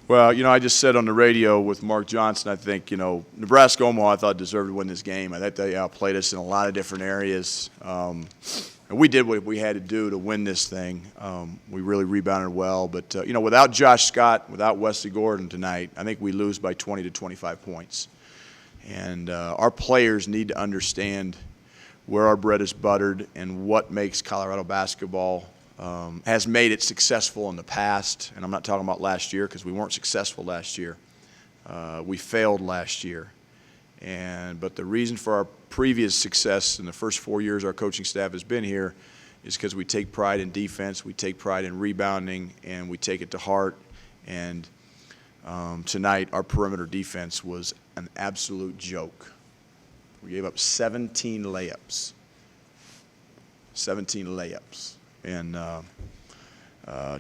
Well, I just said on the radio with Mark Johnson, I think, Nebraska Omaha, I thought, deserved to win this game. I thought they outplayed us in a lot of different areas. And we did what we had to do to win this thing. We really rebounded well. But, without Josh Scott, without Wesley Gordon tonight, I think we lose by 20 to 25 points. And our players need to understand where our bread is buttered and what makes Colorado basketball has made it successful in the past. And I'm not talking about last year because we weren't successful last year. We failed last year. But the reason for our previous success in the first 4 years our coaching staff has been here is because we take pride in defense, we take pride in rebounding, and we take it to heart. And tonight our perimeter defense was an absolute joke. We gave up 17 layups. 17 layups. And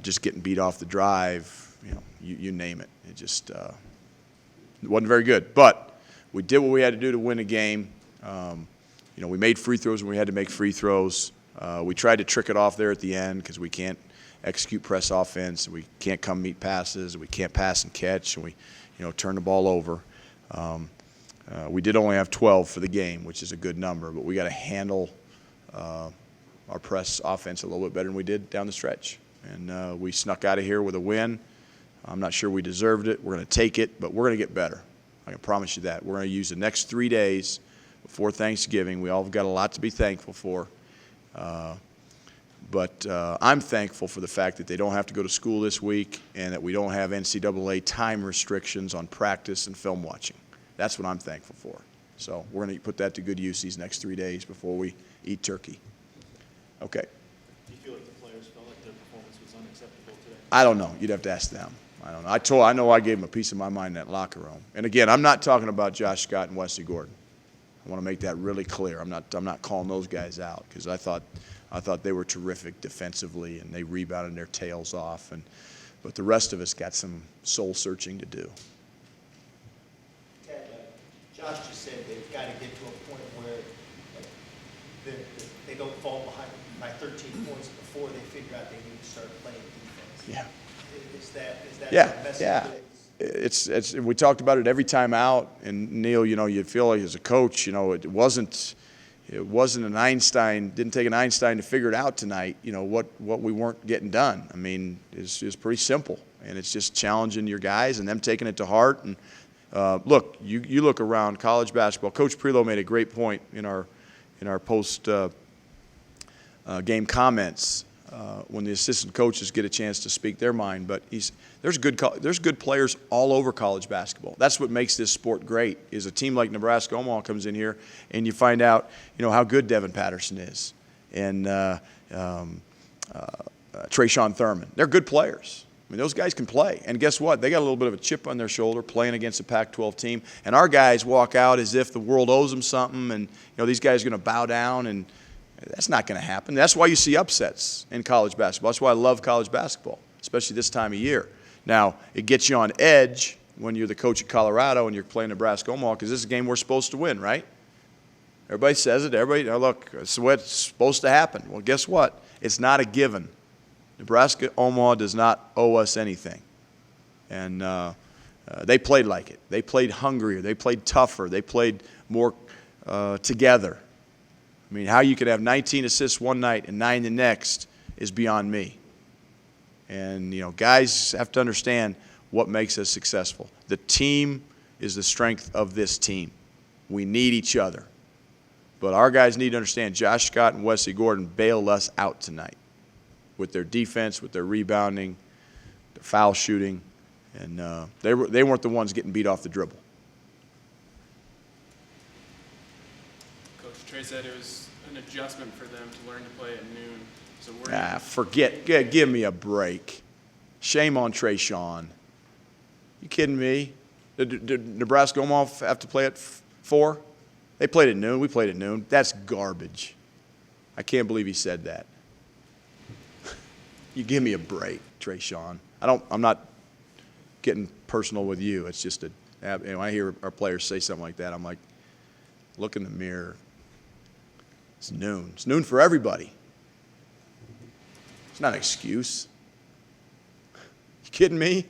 just getting beat off the drive, you name it. It just wasn't very good. But we did what we had to do to win a game. We made free throws when we had to make free throws. We tried to trick it off there at the end because we can't execute press offense. We can't come meet passes. We can't pass and catch. And we, turn the ball over. We did only have 12 for the game, which is a good number. But we got to handle our press offense a little bit better than we did down the stretch. And we snuck out of here with a win. I'm not sure we deserved it. We're going to take it, but we're going to get better. I can promise you that. We're going to use the next 3 days before Thanksgiving. We all have got a lot to be thankful for. But I'm thankful for the fact that they don't have to go to school this week and that we don't have NCAA time restrictions on practice and film watching. That's what I'm thankful for. So we're going to put that to good use these next 3 days before we eat turkey. Okay. Do you feel like the players felt like their performance was unacceptable today? I don't know. You'd have to ask them. I don't know. I know I gave them a piece of my mind in that locker room. And again, I'm not talking about Josh Scott and Wesley Gordon. I want to make that really clear. I'm not calling those guys out because I thought they were terrific defensively and they rebounded their tails off. But the rest of us got some soul searching to do. Ted, Josh just said they've got to get to a point where they don't fall behind by 13 points before they figure out they need to start playing defense. Yeah. Is that Yeah, the message? yeah. It's we talked about it every time out, and Neil, you feel like as a coach, it wasn't an Einstein. Didn't take an Einstein to figure it out tonight. What we weren't getting done. I mean, it's pretty simple, and it's just challenging your guys and them taking it to heart. And look, you look around college basketball. Coach Prelo made a great point in our post game comments. When the assistant coaches get a chance to speak their mind, but there's good players all over college basketball. That's what makes this sport great. Is a team like Nebraska Omaha comes in here and you find out how good Devin Patterson is and Trayshawn Thurman. They're good players. I mean, those guys can play, and guess what? They got a little bit of a chip on their shoulder playing against a Pac-12 team, and our guys walk out as if the world owes them something, and these guys are going to bow down and. That's not going to happen. That's why you see upsets in college basketball. That's why I love college basketball, especially this time of year. Now, it gets you on edge when you're the coach at Colorado and you're playing Nebraska Omaha because this is a game we're supposed to win, right? Everybody says it. Look, it's what's supposed to happen. Well, guess what? It's not a given. Nebraska Omaha does not owe us anything. And they played like it. They played hungrier. They played tougher. They played more together. I mean, how you could have 19 assists one night and 9 the next is beyond me. And, guys have to understand what makes us successful. The team is the strength of this team. We need each other. But our guys need to understand Josh Scott and Wesley Gordon bailed us out tonight with their defense, with their rebounding, their foul shooting. And they weren't the ones getting beat off the dribble. Trey said it was an adjustment for them to learn to play at noon. So forget. Give me a break. Shame on Trayshawn. You kidding me? Did Nebraska Omaha have to play at 4? They played at noon. We played at noon. That's garbage. I can't believe he said that. You give me a break, Trayshawn. I'm not getting personal with you. It's just when I hear our players say something like that, I'm like, look in the mirror. It's noon. It's noon for everybody. It's not an excuse. You kidding me?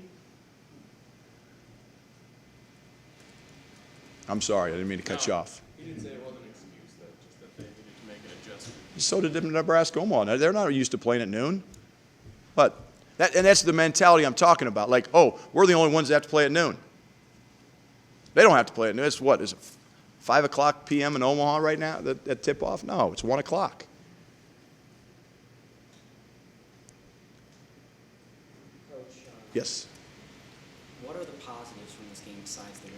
I'm sorry, I didn't mean to cut you off. He didn't say it wasn't an excuse, though, just that they needed to make an adjustment. So did Nebraska Omaha. They're not used to playing at noon. But that's the mentality I'm talking about. Like, oh, we're the only ones that have to play at noon. They don't have to play at noon. It's what? Is it 5 o'clock p.m. in Omaha right now, that tip-off? No, it's 1 o'clock. Coach, Yes. what are the positives from this game besides the win?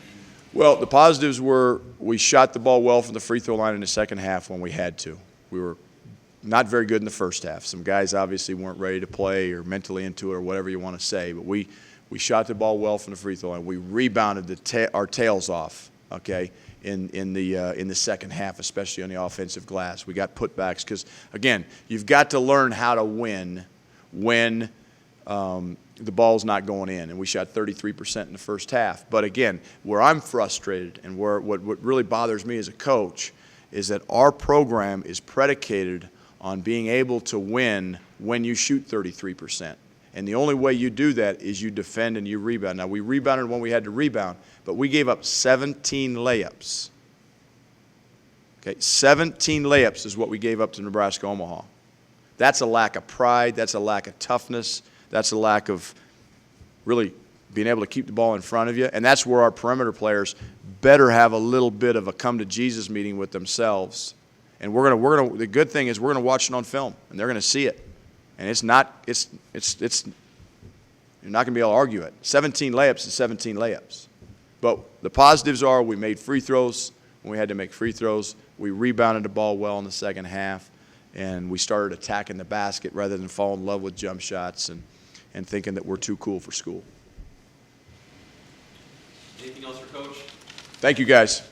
Well, the positives were we shot the ball well from the free throw line in the second half when we had to. We were not very good in the first half. Some guys obviously weren't ready to play or mentally into it or whatever you want to say, but we shot the ball well from the free throw line. We rebounded our tails off, okay, in the second half, especially on the offensive glass. We got putbacks because, again, you've got to learn how to win when the ball's not going in, and we shot 33% in the first half. But again, where I'm frustrated and what really bothers me as a coach is that our program is predicated on being able to win when you shoot 33%. And the only way you do that is you defend and you rebound. Now, we rebounded when we had to rebound, but we gave up 17 layups. Okay, 17 layups is what we gave up to Nebraska Omaha. That's a lack of pride. That's a lack of toughness. That's a lack of really being able to keep the ball in front of you. And that's where our perimeter players better have a little bit of a come-to-Jesus meeting with themselves. And the good thing is we're going to watch it on film, and they're going to see it. And you're not going to be able to argue it. 17 layups is 17 layups. But the positives are we made free throws when we had to make free throws. We rebounded the ball well in the second half, and we started attacking the basket rather than falling in love with jump shots and thinking that we're too cool for school. Anything else for Coach? Thank you, guys.